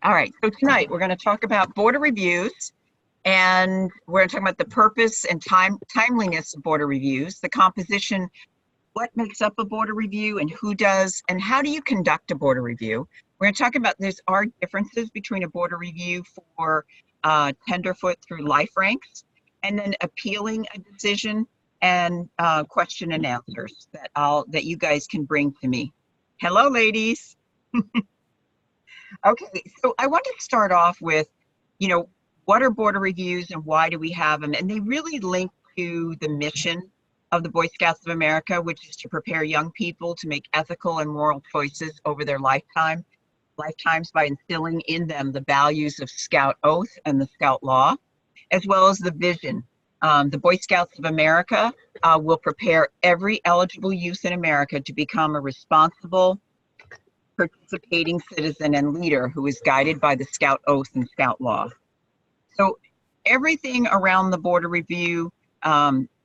All right, so tonight we're going to talk about board of reviews, and we're going to talk about the purpose and timeliness of board of reviews, the composition, what makes up a board of review and who does, and how do you conduct a board of review. We're going to talk about there are differences between a board of review for tenderfoot through life ranks, and then appealing a decision and question and answers that you guys can bring to me. Hello, ladies. Okay, so I want to start off with, what are board of reviews and why do we have them? And they really link to the mission of the Boy Scouts of America, which is to prepare young people to make ethical and moral choices over their lifetimes by instilling in them the values of Scout Oath and the Scout Law, as well as the vision. The Boy Scouts of America will prepare every eligible youth in America to become a responsible, participating citizen and leader who is guided by the Scout Oath and Scout Law. So everything around the board of review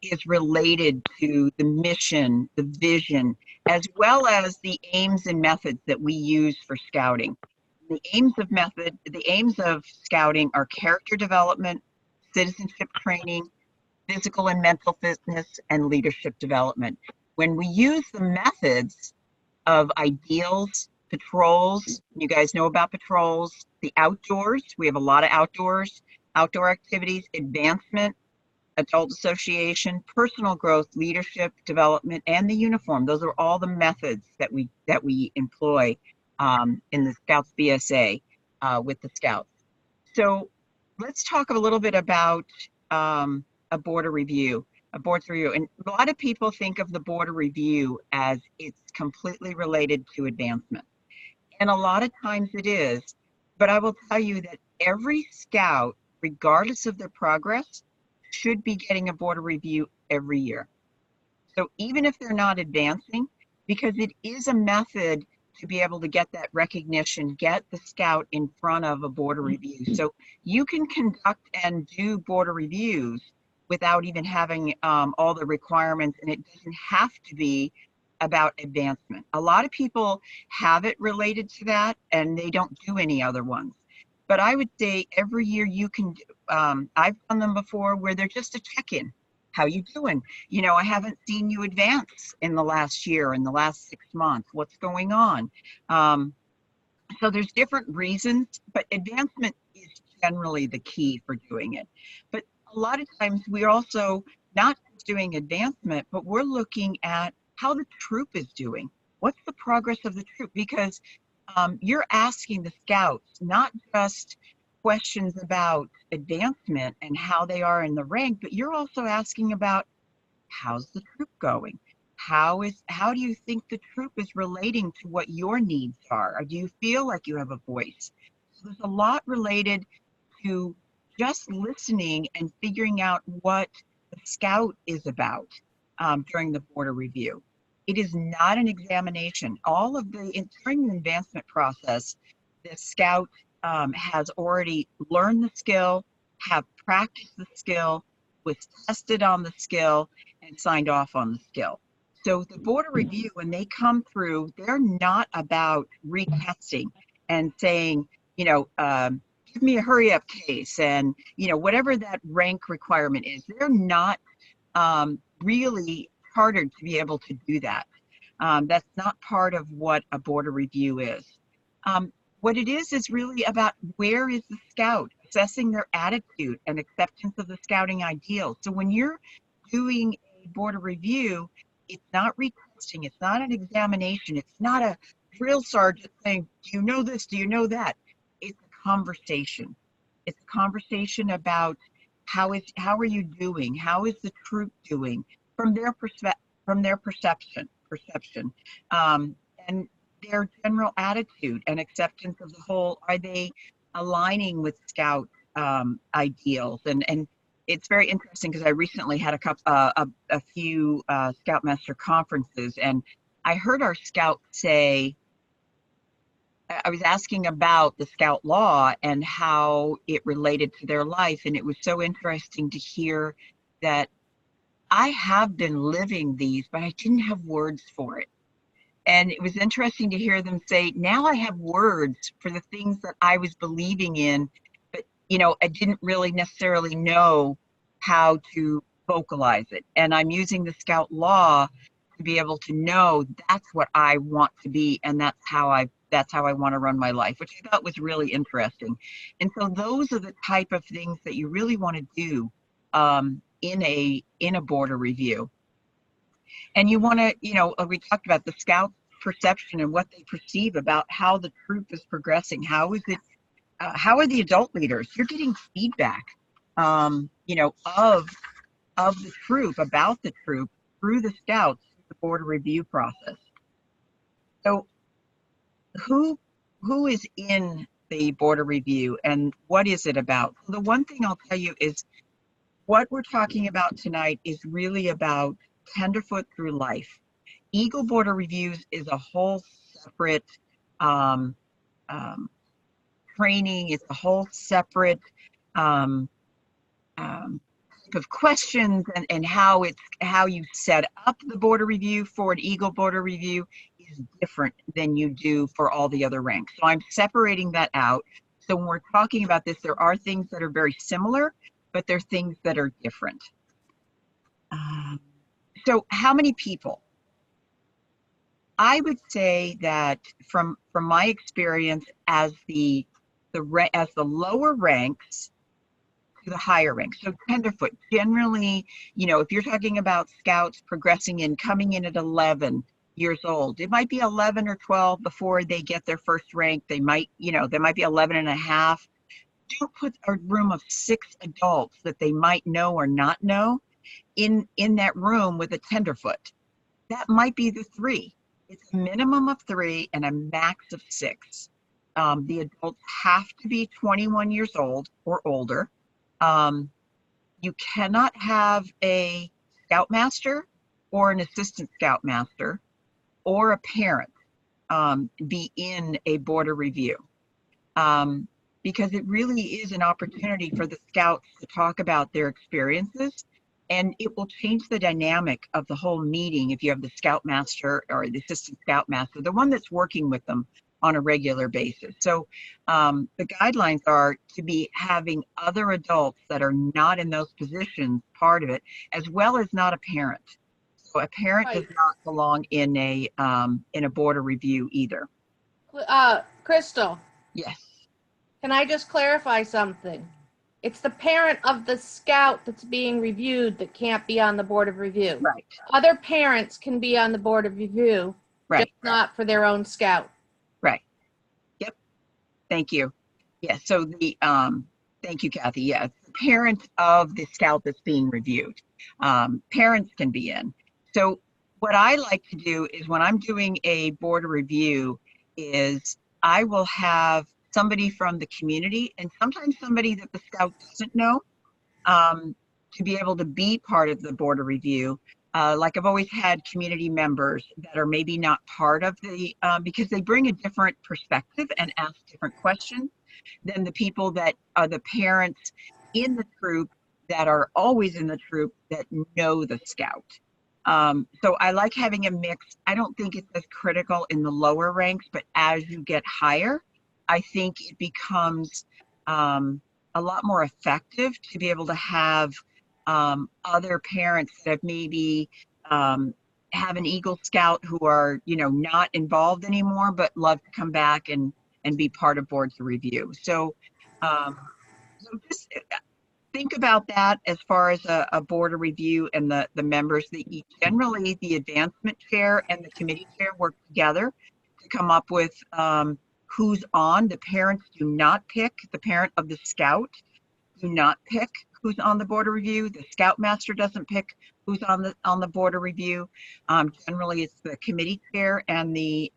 is related to the mission, the vision, as well as the aims and methods that we use for scouting. The aims of scouting are character development, citizenship training, physical and mental fitness, and leadership development. When we use the methods of ideals, patrols, you guys know about patrols, the outdoors, we have a lot of outdoor activities, advancement, adult association, personal growth, leadership development, and the uniform. Those are all the methods that we employ in the Scouts BSA with the Scouts. So let's talk a little bit about a board of review. And a lot of people think of the board of review as it's completely related to advancement. And a lot of times it is, but I will tell you that every scout, regardless of their progress, should be getting a board of review every year. So even if they're not advancing, because it is a method to be able to get that recognition, get the scout in front of a board of review. So you can conduct and do board of reviews without even having all the requirements, and it doesn't have to be about advancement. A lot of people have it related to that and they don't do any other ones. But I would say every year you can, I've done them before where they're just a check-in. How you doing? I haven't seen you advance in the last year, in the last 6 months. What's going on? So there's different reasons, but advancement is generally the key for doing it. But a lot of times we're also not just doing advancement, but we're looking at how the troop is doing. What's the progress of the troop? Because you're asking the scouts not just questions about advancement and how they are in the rank, but you're also asking about how's the troop going? How do you think the troop is relating to what your needs are? Or do you feel like you have a voice? So there's a lot related to just listening and figuring out what the scout is about during the board of review. It is not an examination. During the advancement process, the scout has already learned the skill, have practiced the skill, was tested on the skill, and signed off on the skill. So the board of review, when they come through, they're not about retesting and saying, give me a hurry up case and, whatever that rank requirement is. They're not really chartered to be able to do that. That's not part of what a board of review is. What it is really about where is the scout, assessing their attitude and acceptance of the scouting ideals. So when you're doing a board of review, it's not retesting, it's not an examination, it's not a drill sergeant saying, do you know this, do you know that? It's a conversation. It's a conversation about how are you doing? How is the troop doing from their perception, and their general attitude and acceptance of the whole. Are they aligning with Scout ideals? And it's very interesting because I recently had a few Scoutmaster conferences, and I heard our scouts say, I was asking about the Scout Law and how it related to their life, and it was so interesting to hear that I have been living these, but I didn't have words for it. And it was interesting to hear them say, now I have words for the things that I was believing in, but I didn't really necessarily know how to vocalize it. And I'm using the Scout Law to be able to know that's what I want to be, and that's how I want to run my life, which I thought was really interesting. And so those are the type of things that you really want to do in a border review. And you want to, we talked about the Scout perception and what they perceive about how the troop is progressing. How is it? How are the adult leaders? You're getting feedback, of the troop, about the troop, through the Scouts, the border review process. So who is in the border review and what is it about? The one thing I'll tell you is what we're talking about tonight is really about Tenderfoot through life. Eagle Border Reviews is a whole separate um, training. It's a whole separate of questions, and how you set up the border review for an Eagle Border Review is different than you do for all the other ranks. So I'm separating that out. So when we're talking about this, there are things that are very similar, but there are things that are different. So how many people? I would say that from my experience, as the lower ranks to the higher ranks. So Tenderfoot, generally, if you're talking about Scouts progressing in, coming in at 11 years old, it might be 11 or 12 before they get their first rank. They might, they might be 11 and a half. Don't put a room of 6 adults that they might know or not know in that room with a Tenderfoot. That might be the 3. It's a minimum of 3 and a max of 6. The adults have to be 21 years old or older. You cannot have a Scoutmaster or an assistant Scoutmaster or a parent be in a border review, because it really is an opportunity for the Scouts to talk about their experiences, and it will change the dynamic of the whole meeting if you have the Scoutmaster or the assistant Scoutmaster, the one that's working with them on a regular basis. So the guidelines are to be having other adults that are not in those positions part of it, as well as not a parent. So a parent Right. does not belong in a border review either. Crystal, Yes. can I just clarify something? It's the parent of the Scout that's being reviewed that can't be on the board of review. Right. Other parents can be on the board of review, Right. just not for their own Scout. Right. Yep. Thank you. Yes. So thank you, Kathy. Yes. The parent of the Scout that's being reviewed. Parents can be in. So what I like to do is when I'm doing a board review is I will have somebody from the community and sometimes somebody that the Scout doesn't know, to be able to be part of the board review. Like I've always had community members that are maybe not part of the, because they bring a different perspective and ask different questions than the people that are the parents in the troop that are always in the troop that know the Scout. So I like having a mix. I don't think it's as critical in the lower ranks, but as you get higher, I think it becomes a lot more effective to be able to have other parents that maybe have an Eagle Scout who are, not involved anymore, but love to come back and be part of boards of review. So, so just think about that as far as a board of review and the members. Generally, the advancement chair and the committee chair work together to come up with who's on. The parents do not pick. The parent of the Scout do not pick who's on the board of review. The Scoutmaster doesn't pick who's on the board of review. Generally, it's the committee chair and the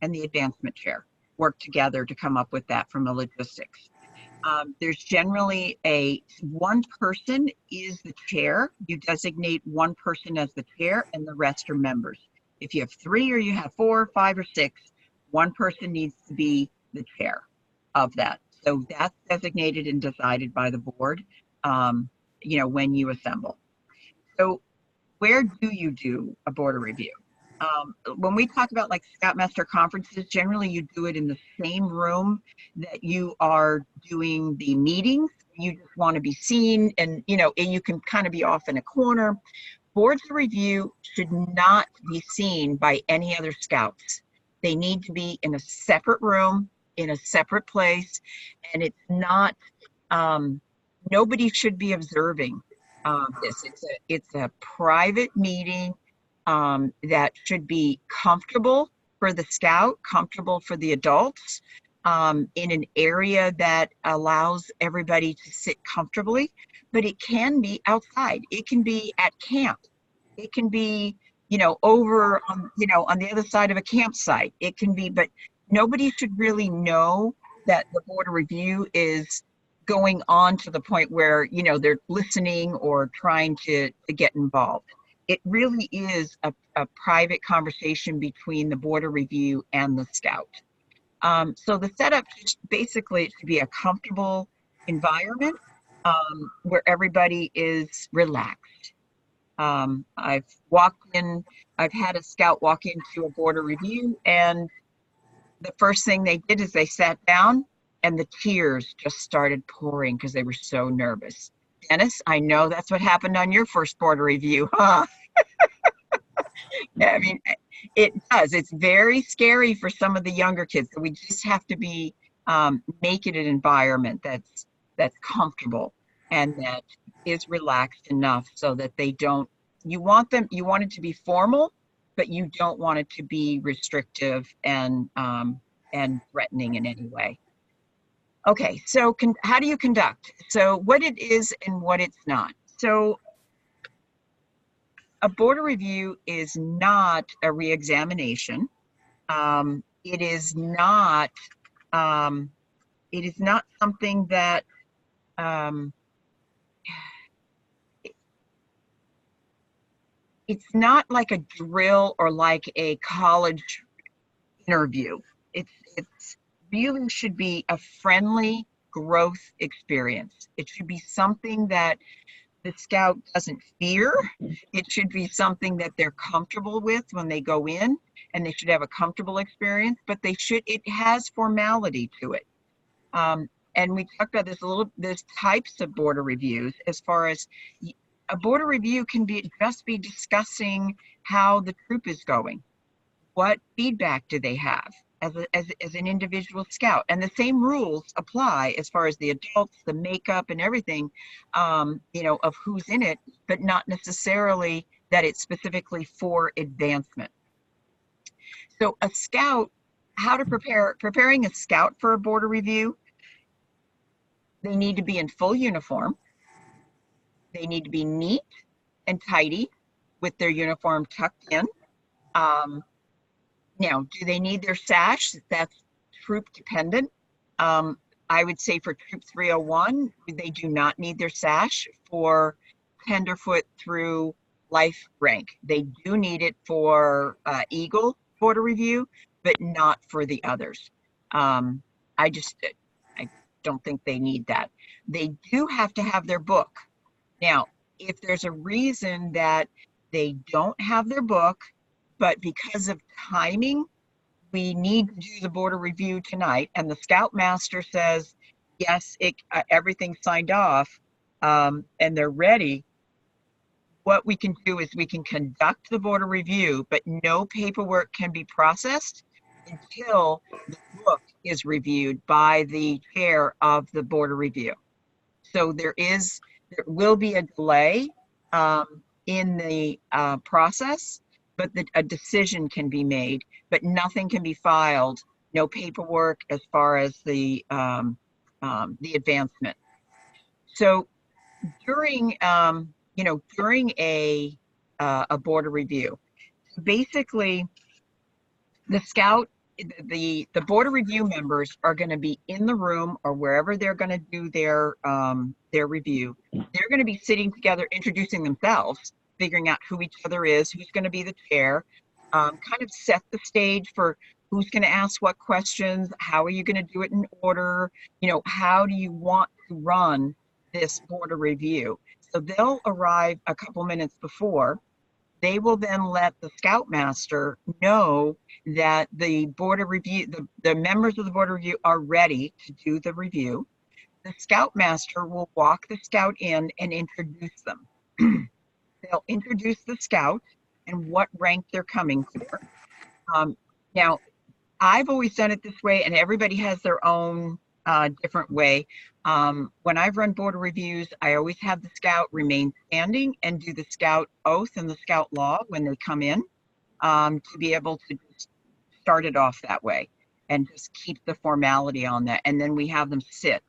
advancement chair work together to come up with that from the logistics. There's generally one person is the chair. You designate one person as the chair and the rest are members. If you have 3 or you have 4, 5, or 6, one person needs to be the chair of that. So that's designated and decided by the board, when you assemble. So where do you do a board of review? When we talk about like Scoutmaster conferences, generally you do it in the same room that you are doing the meetings. You just want to be seen, and and you can kind of be off in a corner. Boards of review should not be seen by any other scouts. They need to be in a separate room, in a separate place, and it's not, nobody should be observing this. It's a private meeting that should be comfortable for the scout, comfortable for the adults, in an area that allows everybody to sit comfortably. But it can be outside. It can be at camp. It can be, over on, on the other side of a campsite. It can be, but nobody should really know that the board of review is going on to the point where, they're listening or trying to get involved. It really is a private conversation between the board of review and the scout. So the setup basically should be a comfortable environment where everybody is relaxed. I've had a scout walk into a board of review, and the first thing they did is they sat down and the tears just started pouring because they were so nervous. Dennis, I know that's what happened on your first board of review, huh? I mean, it does. It's very scary for some of the younger kids. So we just have to be make it an environment that's comfortable and that is relaxed enough so that they don't. You want it to be formal, but you don't want it to be restrictive and threatening in any way. Okay, so how do you conduct? So what it is and what it's not. So a board of review is not a reexamination. It is not. It is not something that. It's not like a drill or like a college interview. It's really should be a friendly growth experience. It should be something that the scout doesn't fear. It should be something that they're comfortable with when they go in, and they should have a comfortable experience, but it has formality to it. And we talked about this a little, there's types of board of reviews. As far as a board of review can just be discussing how the troop is going. What feedback do they have as an individual scout? And the same rules apply as far as the adults, the makeup and everything, of who's in it, but not necessarily that it's specifically for advancement. So a scout, how to preparing a scout for a board of review, they need to be in full uniform. They need to be neat and tidy with their uniform tucked in. Now, do they need their sash? That's troop dependent. I would say for Troop 301, they do not need their sash for tenderfoot through life rank. They do need it for Eagle Board of Review, but not for the others. I don't think they need that. They do have to have their book. Now, if there's a reason that they don't have their book, but because of timing, we need to do the board of review tonight, and the scoutmaster says, yes, everything's signed off, and they're ready, what we can do is we can conduct the board of review, but no paperwork can be processed until the book is reviewed by the chair of the board of review. So there will be a delay in the process, but a decision can be made, but nothing can be filed, no paperwork as far as the advancement. So during a board of review, basically the board of review members are going to be in the room or wherever they're going to do their review. They're going to be sitting together, introducing themselves, figuring out who each other is, who's going to be the chair, kind of set the stage for who's going to ask what questions, how are you going to do it in order, how do you want to run this board of review. So they'll arrive a couple minutes before, they will then let the scoutmaster know that the board of review, the members of the board of review are ready to do the review. The scoutmaster will walk the scout in and introduce them. They'll introduce the scout and what rank they're coming for. Now, I've always done it this way, and everybody has their own different way. When I've run board reviews, I always have the scout remain standing and do the scout oath and the scout law when they come in, to be able to just start it off that way and just keep the formality on that. And then we have them sit.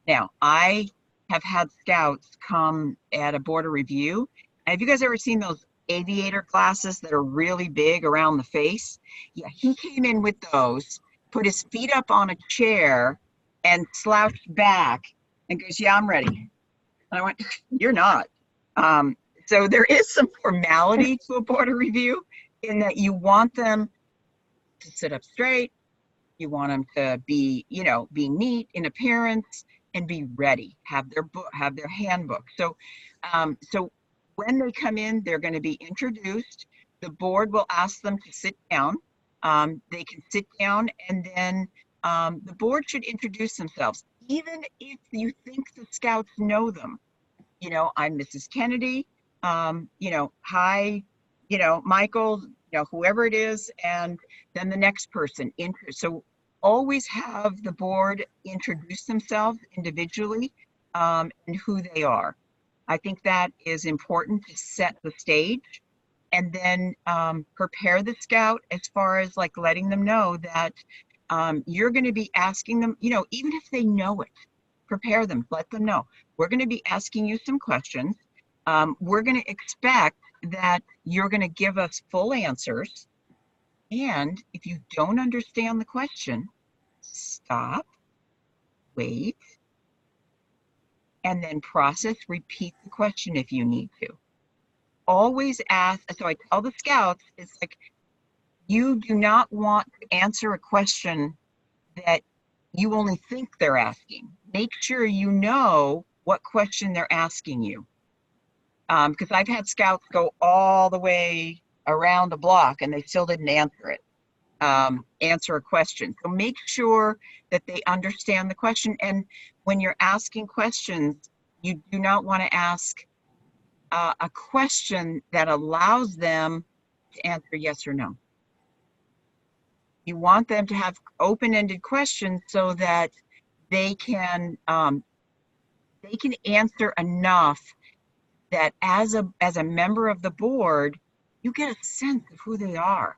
Now, I have had scouts come at a board review. Have you guys ever seen those aviator glasses that are really big around the face? Yeah, he came in with those, put his feet up on a chair and slouched back and goes, yeah, I'm ready. And I went, you're not. So there is some formality to a board review in that you want them to sit up straight. You want them to be, be neat in appearance and be ready, have their book, have their handbook. So, so when they come in, they're going to be introduced. The board will ask them to sit down. They can sit down, and then the board should introduce themselves, even if you think the scouts know them. I'm Mrs. Kennedy. Hi, Michael, whoever it is, and then the next person. So always have the board introduce themselves individually, and who they are. I think that is important to set the stage, and then prepare the scout as far as like letting them know that you're going to be asking them, even if they know it, prepare them, let them know. We're going to be asking you some questions. We're going to expect that you're going to give us full answers. And if you don't understand the question, stop, wait, and then process, repeat the question if you need to. Always ask. So I tell the scouts, it's like, you do not want to answer a question that you only think they're asking. Make sure you know what question they're asking you. Because I've had scouts go all the way around the block and they still didn't answer it, answer a question. So make sure that they understand the question. And when you're asking questions, you do not want to ask a question that allows them to answer yes or no. You want them to have open-ended questions so that they can answer enough that as a member of the board, you get a sense of who they are,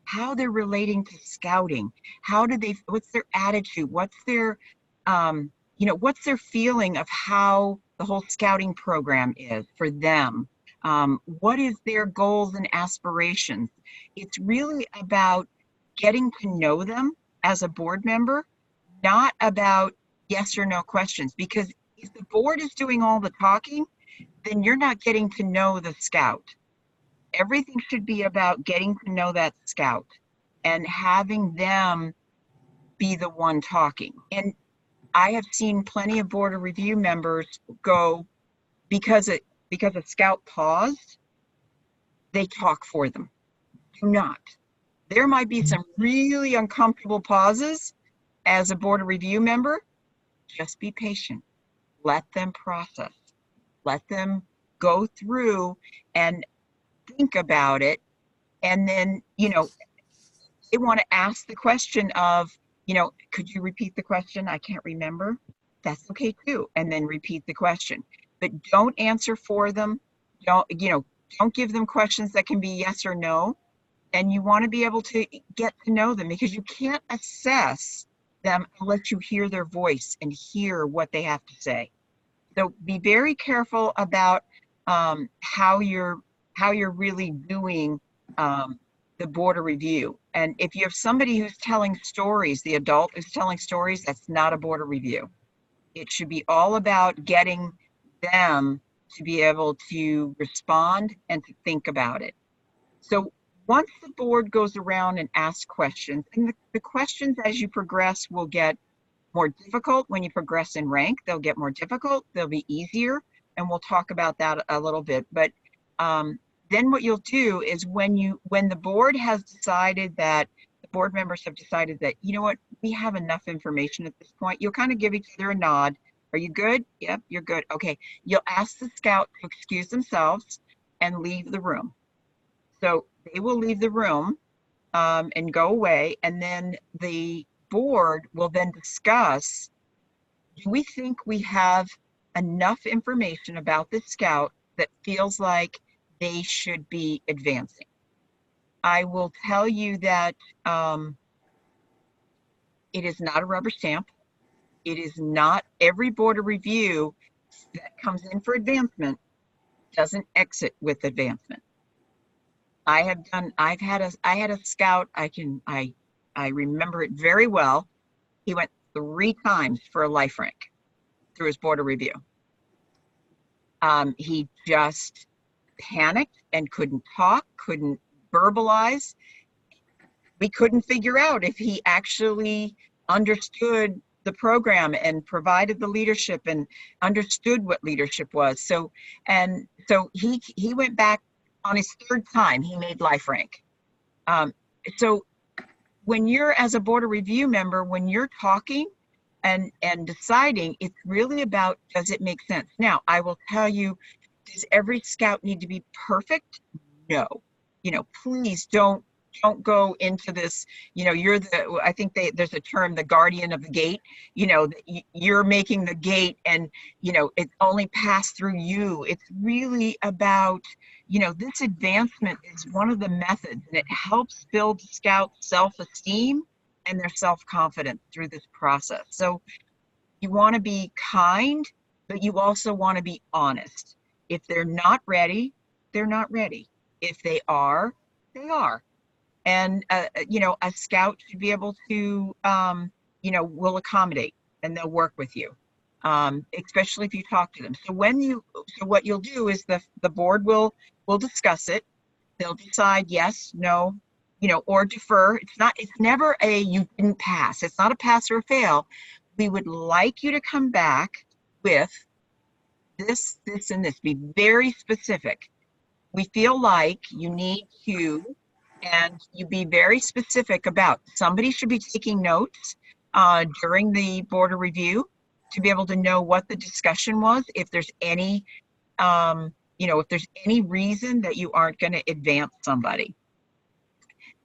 how they're relating to scouting, what's their attitude, what's their what's their feeling of how the whole scouting program is for them. What is their goals and aspirations? It's really about getting to know them as a board member, not about yes or no questions. Because if the board is doing all the talking, then you're not getting to know the scout. Everything should be about getting to know that scout and having them be the one talking. And I have seen plenty of board of review members go, because a scout paused, they talk for them. Do not. There might be some really uncomfortable pauses as a board of review member. Just be patient. Let them process. Let them go through and think about it. And then, they want to ask the question of, could you repeat the question? I can't remember. That's okay too. And then repeat the question. But don't answer for them. Don't give them questions that can be yes or no. And you want to be able to get to know them, because you can't assess them unless you hear their voice and hear what they have to say. So be very careful about how you're really doing the board of review. And if you have somebody who's telling stories, the adult is telling stories, that's not a board of review. It should be all about getting them to be able to respond and to think about it. So once the board goes around and asks questions, and the questions as you progress will get more difficult. When you progress in rank, they'll get more difficult. They'll be easier, and we'll talk about that a little bit. But then what you'll do is when the board has decided that, the board members have decided that, you know what, we have enough information at this point, you'll kind of give each other a nod. Are you good? Yep, you're good. Okay. You'll ask the scout to excuse themselves and leave the room. So they will leave the room and go away. And then the board will then discuss, do we think we have enough information about the scout that feels like they should be advancing? I will tell you that it is not a rubber stamp. It is not every board of review that comes in for advancement doesn't exit with advancement. I had a scout, I remember it very well. He went 3 times for a life rank through his board of review. He just panicked and couldn't talk, couldn't verbalize. We couldn't figure out if he actually understood the program and provided the leadership and understood what leadership was. So he went back on his 3rd time, he made life rank. So when you're, as a board of review member, when you're talking and deciding, it's really about, does it make sense? Now, I will tell you, does every scout need to be perfect? No. Please don't go into this, you're I think there's a term, the guardian of the gate. You're making the gate and, it's only passed through you. It's really about, this advancement is one of the methods, and it helps build scouts' self-esteem and their self-confidence through this process. So you want to be kind, but you also want to be honest. If they're not ready, they're not ready. If they are, they are. And, a scout should be able to, will accommodate, and they'll work with you, especially if you talk to them. So what you'll do is the board will discuss it. They'll decide yes, no, or defer. It's never a you didn't pass. It's not a pass or a fail. We would like you to come back with this, and this. Be very specific. We feel like you need to, and you be very specific about, somebody should be taking notes during the board of review to be able to know what the discussion was, if there's any, if there's any reason that you aren't going to advance somebody.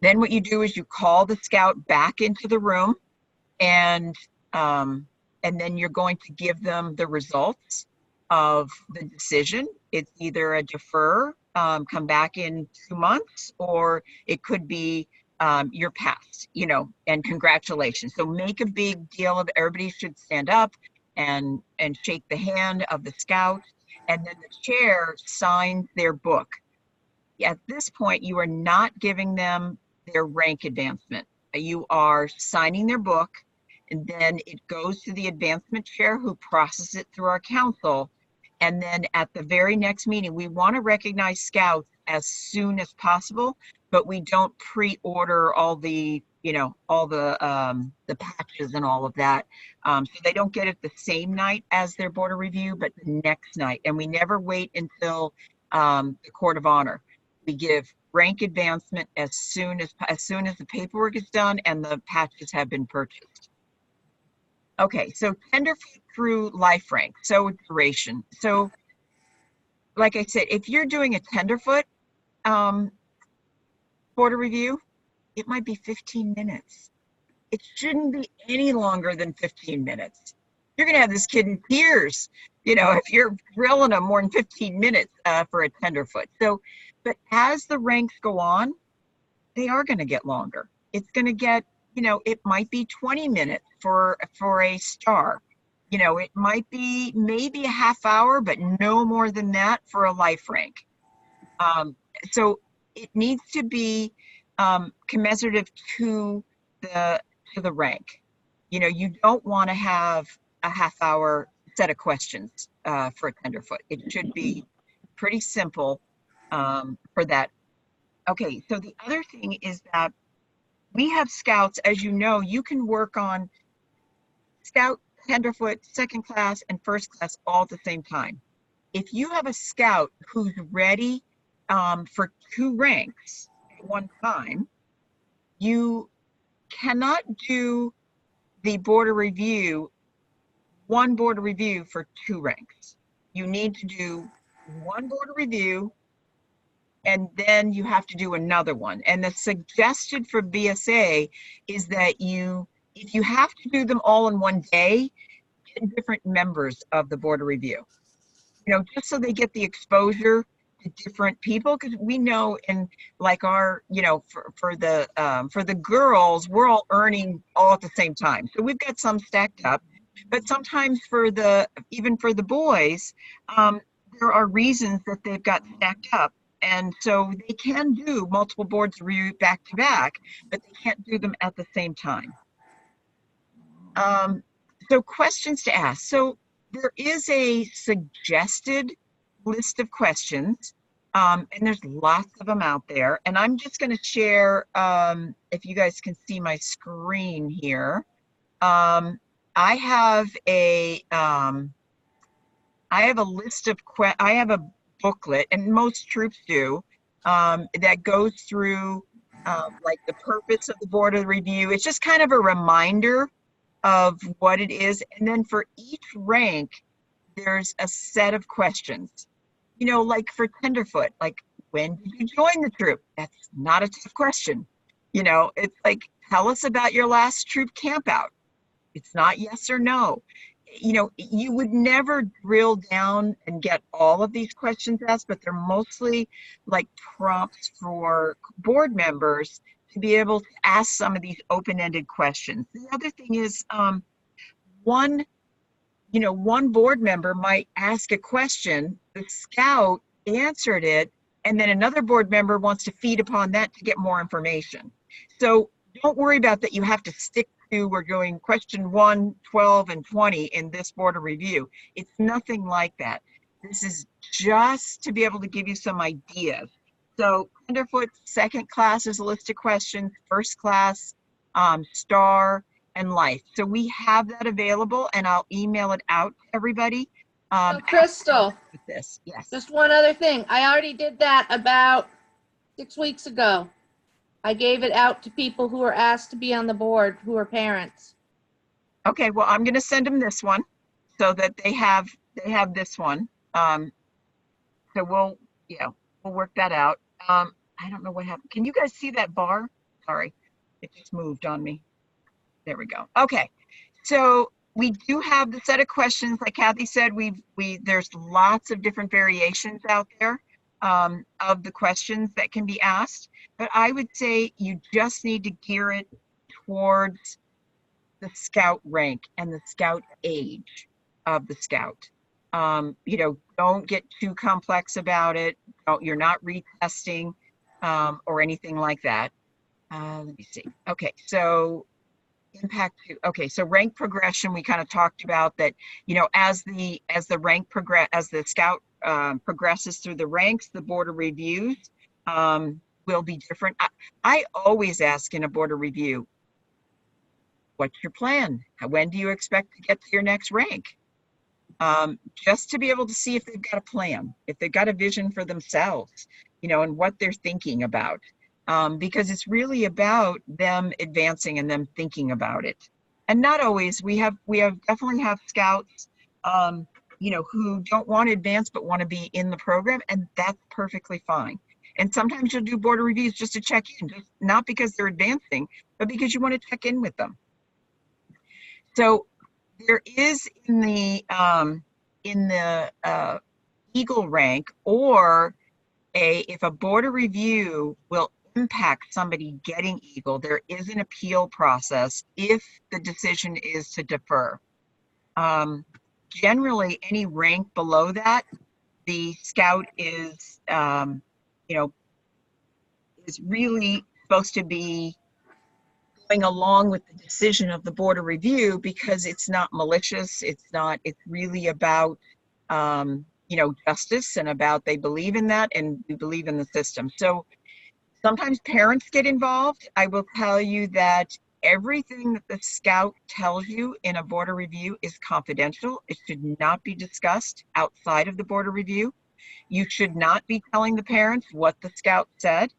Then what you do is you call the scout back into the room, and then you're going to give them the results of the decision. It's either a defer, come back in 2 months, or it could be you're passed, and congratulations. So make a big deal of, everybody should stand up and shake the hand of the scout, and then the chair signs their book. At this point, you are not giving them their rank advancement. You are signing their book, and then it goes to the advancement chair, who processes it through our council. And then at the very next meeting, we want to recognize scouts as soon as possible, but we don't pre-order all the, the patches and all of that. So they don't get it the same night as their board of review, but the next night. And we never wait until the court of honor. We give rank advancement as soon as the paperwork is done and the patches have been purchased. Okay, so tenderfoot through life rank, so duration. So, like I said, if you're doing a tenderfoot board of review, it might be 15 minutes. It shouldn't be any longer than 15 minutes. You're going to have this kid in tears, if you're drilling them more than 15 minutes for a tenderfoot. So, but as the ranks go on, they are going to get longer. It's going to get, it might be 20 minutes for a star. It might be maybe a half hour, but no more than that for a life rank. So it needs to be commensurate to the rank. You don't want to have a half hour set of questions for a tenderfoot. It should be pretty simple for that. Okay, so the other thing is that we have scouts, as you know, you can work on scout, tenderfoot, second class, and first class all at the same time. If you have a scout who's ready for 2 ranks at one time, you cannot do the board of review, one board of review for 2 ranks. You need to do 1 board of review, and then you have to do another one. And the suggested for BSA is that if you have to do them all in one day, get different members of the board of review, just so they get the exposure to different people. Because we know in like our, for the girls, we're all earning all at the same time. So we've got some stacked up, but sometimes even for the boys, there are reasons that they've got stacked up. And so they can do multiple boards review back to back, but they can't do them at the same time. So questions to ask. So there is a suggested list of questions, and there's lots of them out there. And I'm just going to share, if you guys can see my screen here. I have a list of I have a booklet, and most troops do, that goes through like the purpose of the board of review. It's just kind of a reminder of what it is. And then for each rank, there's a set of questions. Like for tenderfoot, like, when did you join the troop? That's not a tough question. It's like, tell us about your last troop camp out. It's not yes or no. You would never drill down and get all of these questions asked, but they're mostly like prompts for board members to be able to ask some of these open-ended questions. The other thing is, one board member might ask a question, the scout answered it, and then another board member wants to feed upon that to get more information. So don't worry about that. You have to stick to, we're doing question 1, 12, and 20 in this board of review. It's nothing like that. This is just to be able to give you some ideas. So tenderfoot, second class is a list of questions, first class, star, and life. So we have that available, and I'll email it out to everybody. So Crystal, with this, yes. Just one other thing. I already did that about 6 weeks ago. I gave it out to people who were asked to be on the board, who are parents. Okay, well, I'm going to send them this one so that they have this one. So we'll work that out. I don't know what happened. Can you guys see that bar? Sorry, it just moved on me. There we go. Okay, so we do have the set of questions. Like Kathy said, there's lots of different variations out there of the questions that can be asked. But I would say you just need to gear it towards the scout rank and the scout age of the scout. Don't get too complex about it. You're not retesting or anything like that. Let me see. Okay, so impact to, okay, so rank progression, we kind of talked about that, as the rank progress, as the scout progresses through the ranks, the board of reviews will be different. I always ask in a board of review, what's your plan? When do you expect to get to your next rank? Just to be able to see if they've got a plan, if they've got a vision for themselves, and what they're thinking about. Because it's really about them advancing and them thinking about it. And not always. We definitely have scouts, who don't want to advance but want to be in the program, and that's perfectly fine. And sometimes you'll do board of reviews just to check in, just not because they're advancing, but because you want to check in with them. So there is in the Eagle rank, or if a board of review will impact somebody getting Eagle, there is an appeal process if the decision is to defer. Generally, any rank below that, the scout is, is really supposed to be going along with the decision of the board of review, because it's not malicious. It's really about, justice, and about they believe in that, and we believe in the system. So sometimes parents get involved. I will tell you that everything that the scout tells you in a board of review is confidential. It should not be discussed outside of the board of review. You should not be telling the parents what the scout said.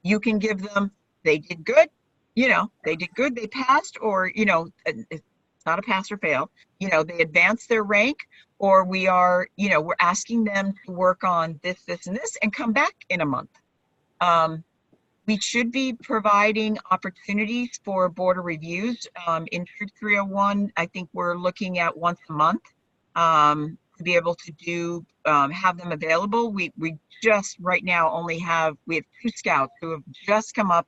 You can give them, they did good, they did good, they passed, or, it's not a pass or fail, they advanced their rank, or we're asking them to work on this, this, and this, and come back in a month. We should be providing opportunities for board of reviews. In Troop 301, I think we're looking at once a month to be able to do, have them available. We just right now we have 2 scouts who have just come up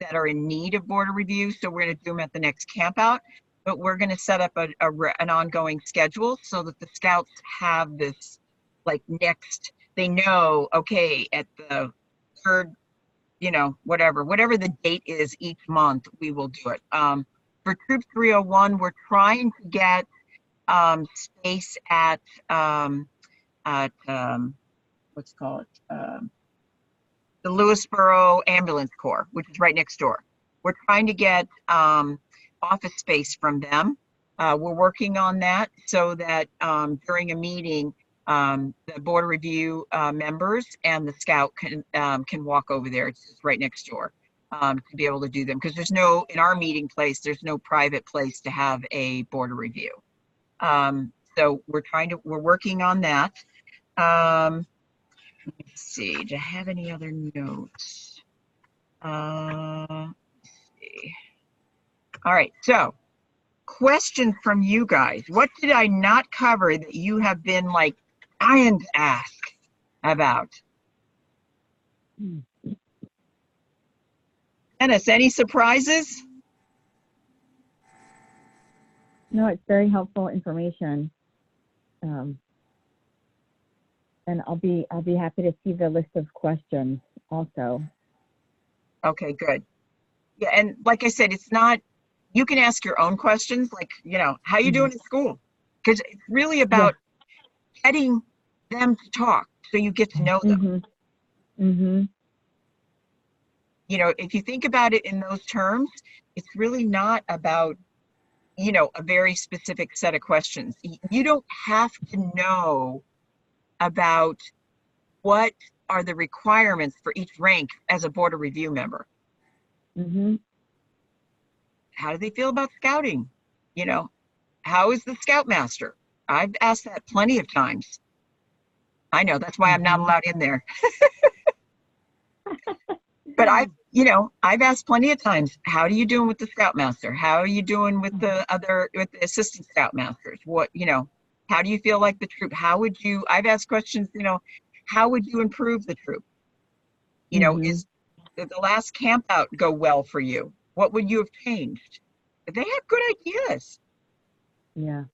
that are in need of board of review. So we're going to do them at the next camp out, but we're going to set up an ongoing schedule so that the scouts have this, like, they know, okay, at the third, whatever the date is each month, we will do it. For Troop 301, we're trying to get space at what's called the Lewisboro Ambulance Corps, which is right next door. We're trying to get office space from them. We're working on that so that during a meeting, the board of review members and the scout can walk over there. It's just right next door to be able to do them, because in our meeting place, there's no private place to have a board of review. So we're working on that. Let's see, do I have any other notes? Let's see. All right, so question from you guys. What did I not cover that you have been like dying to ask about? Dennis, any surprises? No, it's very helpful information. And I'll be happy to see the list of questions also. Okay, good. Yeah, and like I said, it's not, you can ask your own questions, like, how you doing in school? Because it's really about getting them to talk so you get to know them. If you think about it in those terms, it's really not about, a very specific set of questions. You don't have to know about what are the requirements for each rank as a board of review member. How do they feel about scouting? How is the scoutmaster? I've asked that plenty of times. I know, that's why I'm not allowed in there. But I've asked plenty of times, how are you doing with the scoutmaster? How are you doing with the assistant scoutmasters? How do you feel like the troop? I've asked questions, how would you improve the troop? Did the last camp out go well for you? What would you have changed? They have good ideas. Yeah.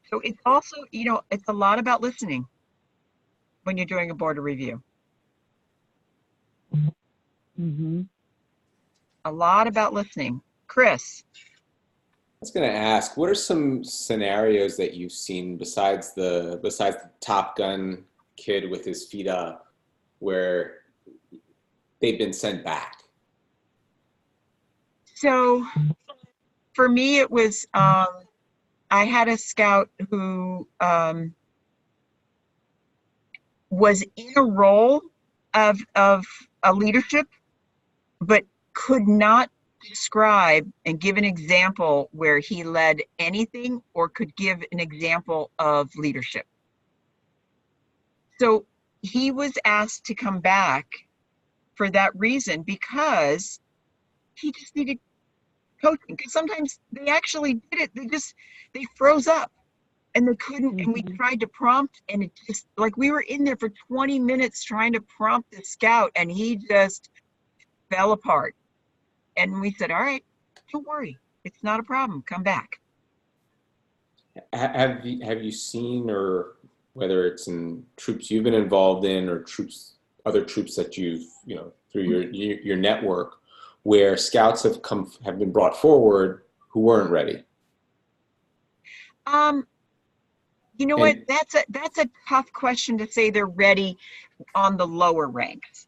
So it's also, it's a lot about listening when you're doing a board of review. A lot about listening. Chris. I was going to ask, what are some scenarios that you've seen besides the Top Gun kid with his feet up, where they've been sent back? So for me, it was, I had a scout who was in a role of a leadership, but could not describe and give an example where he led anything or could give an example of leadership. So he was asked to come back for that reason, because he just needed coaching. Because sometimes they actually did it, they froze up and they couldn't, and we tried to prompt, and it just, like, we were in there for 20 minutes trying to prompt the scout, and he just fell apart. And we said, all right, don't worry, it's not a problem, come back. Have you seen, or whether it's in troops you've been involved in or other troops that you've, through your network, where scouts have been brought forward who weren't ready? What? That's a tough question to say they're ready on the lower ranks.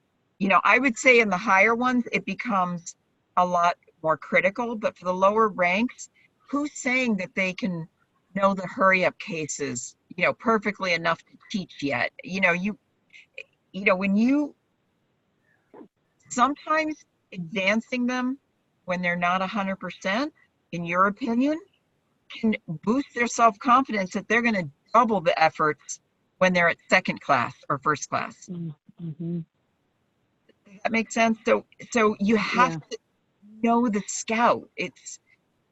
I would say in the higher ones, it becomes a lot more critical, but for the lower ranks, who's saying that they can know the hurry up cases, perfectly enough to teach yet? When you sometimes advancing them when they're not 100%, in your opinion, can boost their self-confidence that they're going to double the efforts when they're at second class or first class. Mm-hmm. Does that make sense? So you have to know the scout. It's,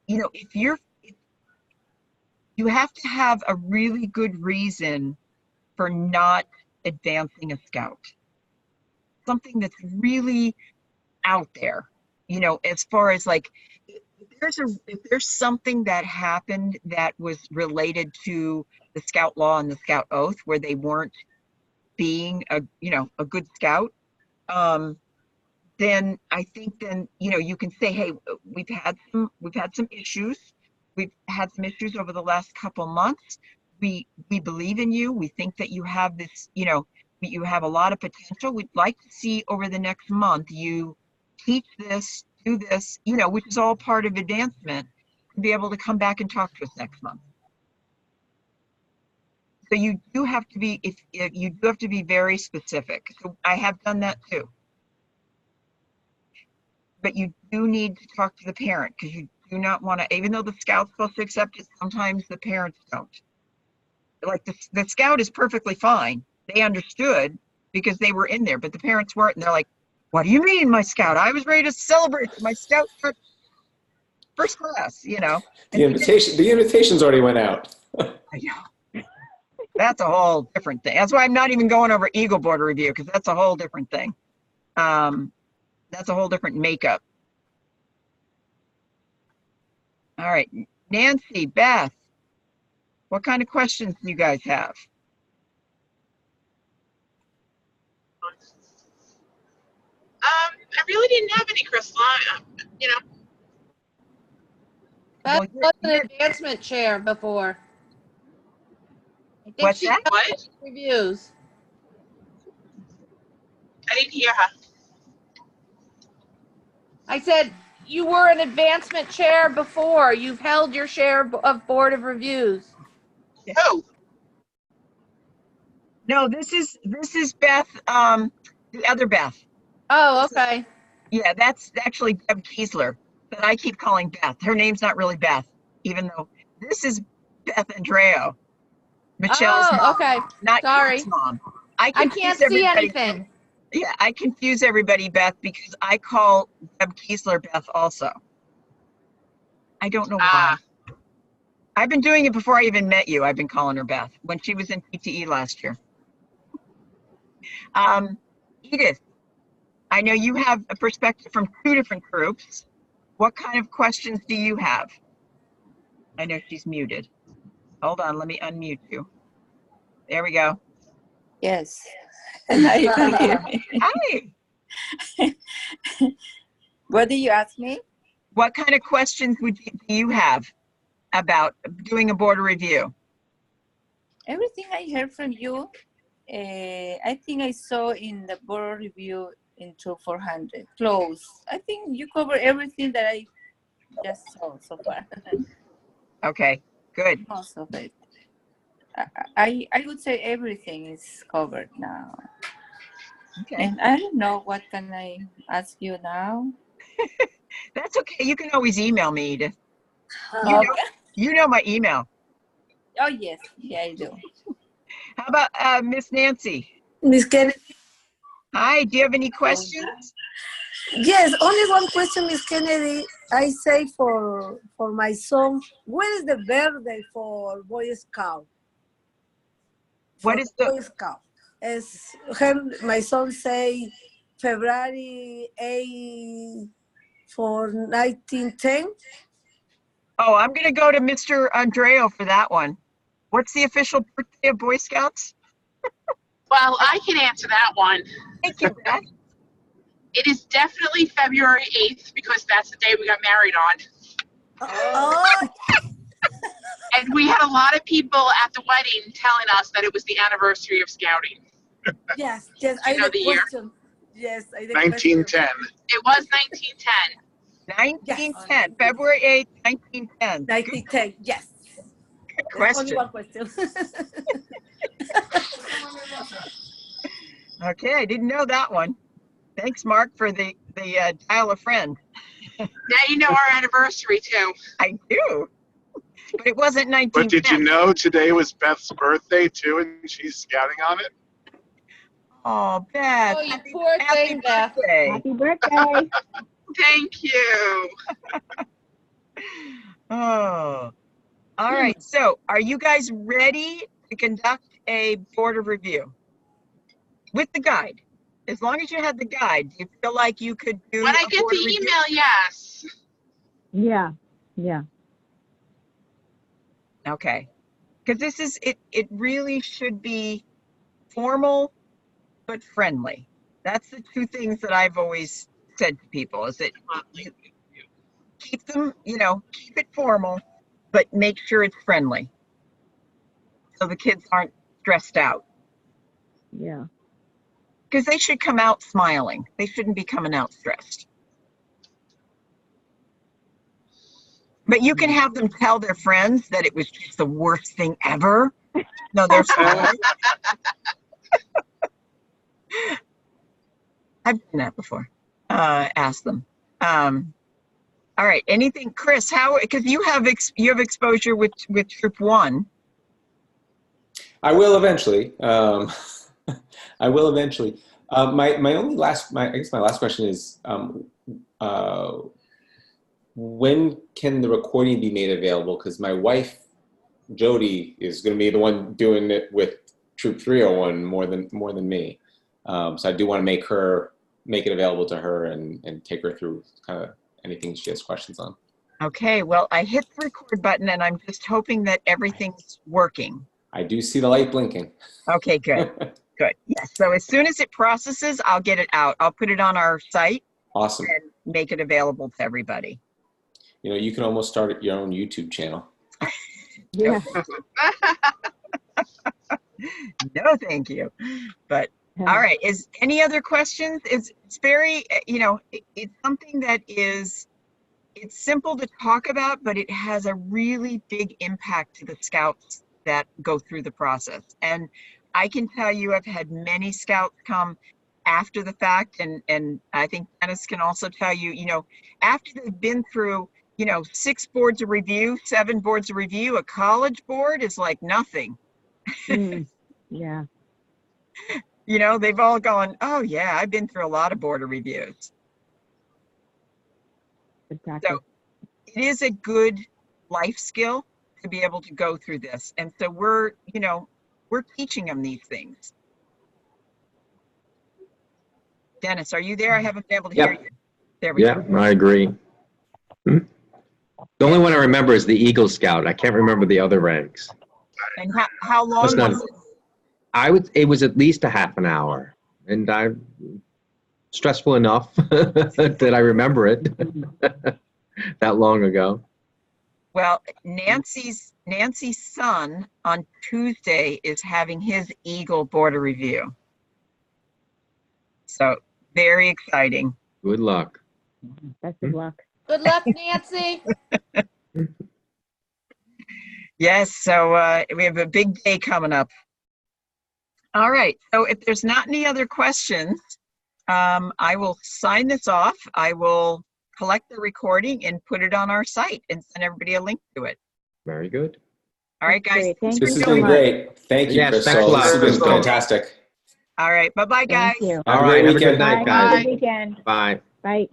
if you have to have a really good reason for not advancing a scout. Something that's really out there, as far as like, if there's something that happened that was related to the scout law and the scout oath where they weren't being a good scout, then I think you can say, hey, we've had some issues. We've had some issues over the last couple months. We believe in you. We think that you have this, you have a lot of potential. We'd like to see over the next month you teach this, do this, which is all part of advancement, to be able to come back and talk to us next month. So you do have to be, you do have to be very specific. So I have done that too. But you do need to talk to the parent, because you do not want to, even though the scout's supposed to accept it, sometimes the parents don't. Like the scout is perfectly fine. They understood because they were in there, but the parents weren't, and they're like, what do you mean, my scout? I was ready to celebrate my scout got first class, The invitations already went out. I know. That's a whole different thing. That's why I'm not even going over Eagle Board review, because that's a whole different thing. That's a whole different makeup. All right, Nancy, Beth, what kind of questions do you guys have? I really didn't have any, Crystal. That was an advancement chair before. I think What's she that? got What? reviews. I didn't hear her. I said you were an advancement chair before. You've held your share of board of reviews. Who? No, this is Beth, the other Beth. Oh, okay. Yeah, that's actually Deb Kiesler, but I keep calling Beth. Her name's not really Beth, even though this is Beth Andreo, Michelle's mom, Okay. not Sorry. Kate's mom. I can't see anything. Yeah, I confuse everybody, Beth, because I call Deb Kiesler Beth also. I don't know why. I've been doing it before I even met you. I've been calling her Beth when she was in PTE last year. Edith, I know you have a perspective from two different groups. What kind of questions do you have? I know she's muted. Hold on, let me unmute you. There we go. Yes. Now you can hear me. Hi. What did you ask me? What kind of questions do you have about doing a board review? Everything I heard from you, I think I saw in the board review into 400 close. I think you cover everything that I just saw so far. Okay, good. Most of it. I would say everything is covered now. Okay. And I don't know, what can I ask you now? That's okay. You can always email me, Edith. Okay. You know my email. Oh, yes. Yeah, I do. How about Miss Nancy? Miss Kennedy. Hi, do you have any questions? Yes, only one question, Miss Kennedy. I say for my son, when is the birthday for Boy Scout? What is the Boy Scout? My son say February 8 for 1910. Oh, I'm going to go to Mr. Andreo for that one. What's the official birthday of Boy Scouts? Well, I can answer that one. Thank you, Beth. It is definitely February 8th because that's the day we got married on. Oh. And we had a lot of people at the wedding telling us that it was the anniversary of Scouting. Yes, I know the year. Yes, I did 1910. It was 1910. 1910, February 8th, 1910. 1910, yes. Good There's only question. one question. Okay, I didn't know that one. Thanks, Mark, for the dial a friend. Now you know our anniversary too. I do. But it wasn't But did you 1910. know today was Beth's birthday too, and she's scouting on it? Oh, Beth. Oh, you poor thing, Beth. birthday. Happy birthday. Thank you. Oh, all right. So are you guys ready to conduct a board of review with the guide? As long as you had the guide, do you feel like you could do When I a get board the of review? email, yes. Yeah, yeah. Okay. Because this is, it really should be formal but friendly. That's the two things that I've always said to people is that you keep them, keep it formal, but make sure it's friendly. So the kids aren't stressed out. Yeah. Because they should come out smiling. They shouldn't be coming out stressed. But you can have them tell their friends that it was just the worst thing ever. No, they're smiling. I've done that before. Ask them. All right. Anything, Chris? How? Because you have exposure with Troop 1. I will eventually. I will eventually. My last question is, when can the recording be made available? Because my wife, Jody, is going to be the one doing it with Troop 301 more than me. So I do want to make it available to her and take her through kind of anything she has questions on. Okay. Well, I hit the record button, and I'm just hoping that everything's working. I do see the light blinking. Okay. Good. Good. Yes. So as soon as it processes, I'll get it out. I'll put it on our site. Awesome. And make it available to everybody. You can almost start your own YouTube channel. Yeah. No, thank you. But all right. Is any other questions? It's very, it's something that it's simple to talk about, but it has a really big impact to the scouts that go through the process. And I can tell you, I've had many scouts come after the fact, and I think Dennis can also tell you, after they've been through, 6 boards of review, 7 boards of review, a college board is like nothing. Yeah. They've all gone, oh yeah, I've been through a lot of board of reviews. Exactly. So it is a good life skill to be able to go through this. And so we're teaching them these things. Dennis, are you there? I haven't been able to hear you. There we go. Yeah, I agree. The only one I remember is the Eagle Scout. I can't remember the other ranks. And how long was it? It was at least a half an hour, and stressful enough that I remember it that long ago. Well, Nancy's son on Tuesday is having his Eagle board of review. So very exciting. Good luck. Best of luck. Good luck, Nancy. Yes, so we have a big day coming up. All right, so if there's not any other questions, I will sign this off. I will collect the recording and put it on our site and send everybody a link to it. Very good. All right, guys. Great. Thank This you has so been much. great. Thank you, Yes, Crystal. thanks a lot, This has been Crystal. fantastic. All right, bye-bye, guys. Thank you. Have All a great right, have a weekend. good night, Bye. Have a guys. good weekend. Bye. Bye.